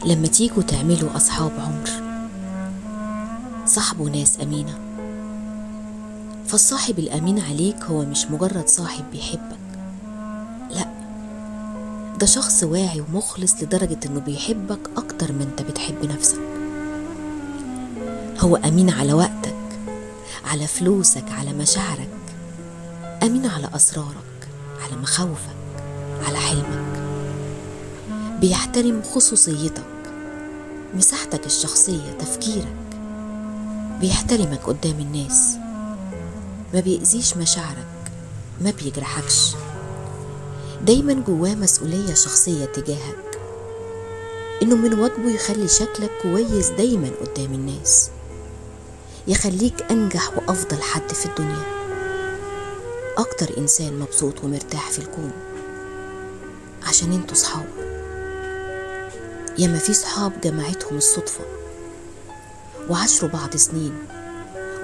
لما تيجوا تعملوا أصحاب عمر، صاحبوا ناس أمينة. فالصاحب الأمين عليك هو مش مجرد صاحب بيحبك، لأ، ده شخص واعي ومخلص لدرجة إنه بيحبك أكتر ما أنت بتحب نفسك. هو أمين على وقتك، على فلوسك، على مشاعرك، أمين على أسرارك، على مخاوفك، على حلمك. بيحترم خصوصيتك، مساحتك الشخصية، تفكيرك. بيحترمك قدام الناس، ما بيأذيش مشاعرك، ما بيجرحكش. دايما جواه مسؤولية شخصية تجاهك، إنه من واجبه يخلي شكلك كويس دايما قدام الناس، يخليك أنجح وأفضل حد في الدنيا، أكتر إنسان مبسوط ومرتاح في الكون. عشان انتوا صحاب. ياما في صحاب جمعتهم الصدفة وعاشروا بعض سنين،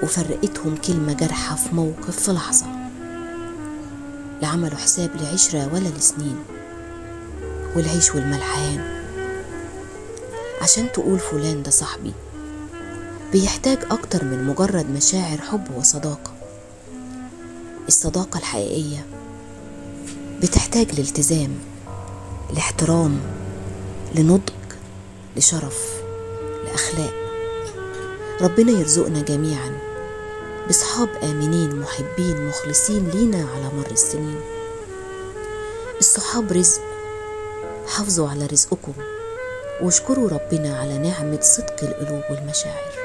وفرقتهم كلمة جارحة في موقف في لحظة، لا عملوا حساب لعشرة ولا لسنين، والعيش والملحان. عشان تقول فلان ده صاحبي، بيحتاج أكتر من مجرد مشاعر حب وصداقة. الصداقة الحقيقية بتحتاج لالتزام، لاحترام، لنضج، لشرف، لأخلاق. ربنا يرزقنا جميعا بصحاب آمنين محبين مخلصين لينا على مر السنين. الصحاب رزق، حافظوا على رزقكم واشكروا ربنا على نعمة صدق القلوب والمشاعر.